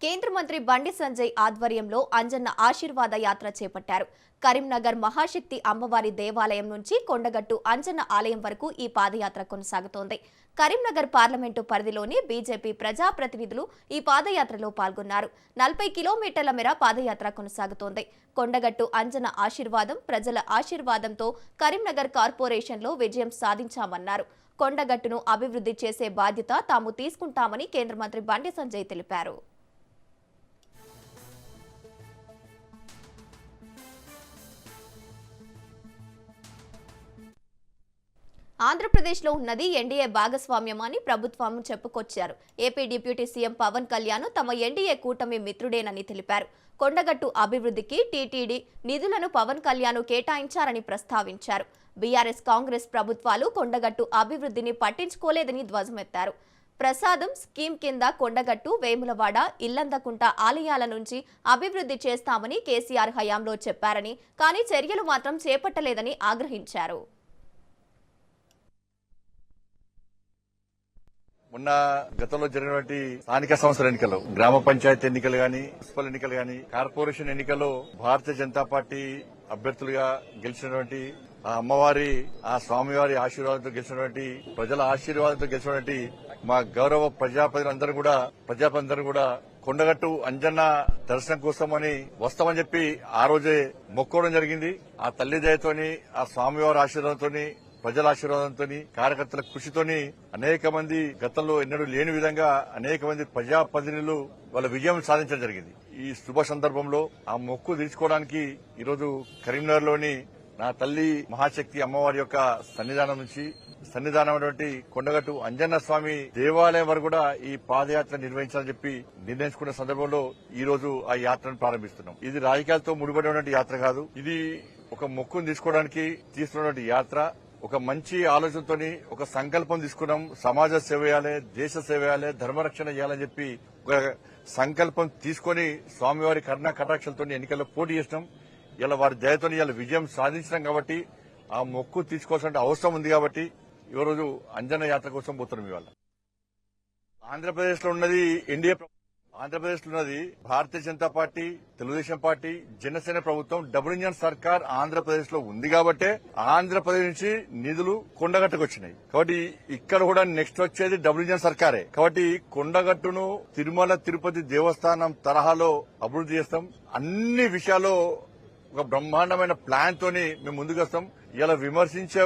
కేంద్ర మంత్రి బండి సంజయ్ ఆధ్వర్యంలో అంజన్న ఆశీర్వాద యాత్ర చేపట్టారు. కరీంనగర్ మహాశక్తి అమ్మవారి దేవాలయం నుంచి కొండగట్టు అంజన్న ఆలయం వరకు ఈ పాదయాత్ర కొనసాగుతోంది. కరీంనగర్ పార్లమెంటు పరిధిలోని బీజేపీ ప్రజాప్రతినిధులు ఈ పాదయాత్రలో పాల్గొన్నారు. 40 కిలోమీటర్ల మేర పాదయాత్ర కొనసాగుతోంది. కొండగట్టు అంజన్న ఆశీర్వాదం, ప్రజల ఆశీర్వాదంతో కరీంనగర్ కార్పొరేషన్లో విజయం సాధించామన్నారు. కొండగట్టును అభివృద్ధి చేసే బాధ్యత తాము తీసుకుంటామని కేంద్ర మంత్రి బండి సంజయ్ తెలిపారు. ఆంధ్రప్రదేశ్లో ఉన్నది ఎన్డీఏ భాగస్వామ్యమని ప్రభుత్వం చెప్పుకొచ్చారు. AP deputy CM Pawan Kalyan తమ ఎన్డీఏ కూటమి మిత్రుడేనని తెలిపారు. కొండగట్టు అభివృద్ధికి టీటీడీ నిధులను పవన్ కళ్యాణ్ కేటాయించారని ప్రస్తావించారు. బీఆర్ఎస్ కాంగ్రెస్ ప్రభుత్వాలు కొండగట్టు అభివృద్ధిని పట్టించుకోలేదని ధ్వజమెత్తారు. ప్రసాదం స్కీమ్ కింద కొండగట్టు, వేములవాడ, ఇల్లందకుంట ఆలయాల నుంచి అభివృద్ధి చేస్తామని కేసీఆర్ హయాంలో చెప్పారని, కానీ చర్యలు మాత్రం చేపట్టలేదని ఆగ్రహించారు. మొన్న గతంలో జరిగినటువంటి స్థానిక సంస్థల ఎన్నికల్లో, గ్రామ పంచాయతీ ఎన్నికలు గాని, మున్సిపల్ ఎన్నికలు గాని, కార్పొరేషన్ ఎన్నికల్లో భారతీయ జనతా పార్టీ అభ్యర్థులుగా గెలిచినటువంటి ఆ అమ్మవారి, ఆ స్వామివారి ఆశీర్వాదంతో గెలిచినటువంటి, ప్రజల ఆశీర్వాదంతో గెలిచినటువంటి మా గౌరవ ప్రజాప్రతినిధులందరూ కూడా కొండగట్టు అంజన్న దర్శనం కోసమని వస్తామని చెప్పి ఆ రోజే మొక్కోవడం జరిగింది. ఆ తల్లి దయతోని, ఆ స్వామివారి ఆశీర్వాదంతోని, ప్రజల ఆశీర్వాదంతో, కార్యకర్తల కృషితోని అనేక మంది గతంలో ఎన్నడూ లేని విధంగా అనేక మంది ప్రజాప్రతినిధులు వాళ్ళ విజయం సాధించడం జరిగింది. ఈ శుభ సందర్భంలో ఆ మొక్కు తీర్చుకోవడానికి ఈరోజు కరీంనగర్ లోని నా తల్లి మహాశక్తి అమ్మవారి యొక్క సన్నిధానమైనటువంటి కొండగట్టు అంజన్న స్వామి దేవాలయం వరకు కూడా ఈ పాదయాత్ర నిర్వహించాలని చెప్పి నిర్ణయించుకున్న సందర్భంలో ఈ రోజు ఆ యాత్రను ప్రారంభిస్తున్నాం. ఇది రాజకీయాలతో ముడిపడినటువంటి యాత్ర కాదు. ఇది ఒక మొక్కును తీసుకోవడానికి తీసుకున్నటువంటి యాత్ర. ఒక మంచి ఆలోచనతోని ఒక సంకల్పం తీసుకున్నాం. సమాజ సేవ చేయాలి, దేశ సేవ చేయాలి, ధర్మరక్షణ చేయాలని చెప్పి ఒక సంకల్పం తీసుకుని స్వామివారి కరుణా కటాక్షలతో ఎన్నికల్లో పోటీ చేసినాం. ఇలా వారి దయతో ఇలా విజయం సాధించినాం కాబట్టి ఆ మొక్కు తీసుకోవాల్సిన అవసరం ఉంది కాబట్టి ఈ రోజు అంజన్న యాత్ర కోసం పోతున్నాం. ఇవాళ ఆంధ్రప్రదేశ్ లో ఉన్నది ఎన్డీఏ, ఆంధ్రప్రదేశ్ లో ఉన్నది భారతీయ జనతా పార్టీ, తెలుగుదేశం పార్టీ, జనసేన ప్రభుత్వం. డబుల్ ఇంజన్ సర్కార్ ఆంధ్రప్రదేశ్ లో ఉంది కాబట్టే ఆంధ్రప్రదేశ్ నుంచి నిధులు కొండగట్టుకు వచ్చినాయి. కాబట్టి ఇక్కడ కూడా నెక్స్ట్ వచ్చేది డబుల్ ఇంజన్ సర్కారే. కాబట్టి కొండగట్టును తిరుమల తిరుపతి దేవస్థానం తరహాలో అభివృద్ధి చేస్తాం. అన్ని విషయాల్లో ఒక బ్రహ్మాండమైన ప్లాన్ తోని మేము ముందుకు వస్తాం. ఇలా విమర్శించే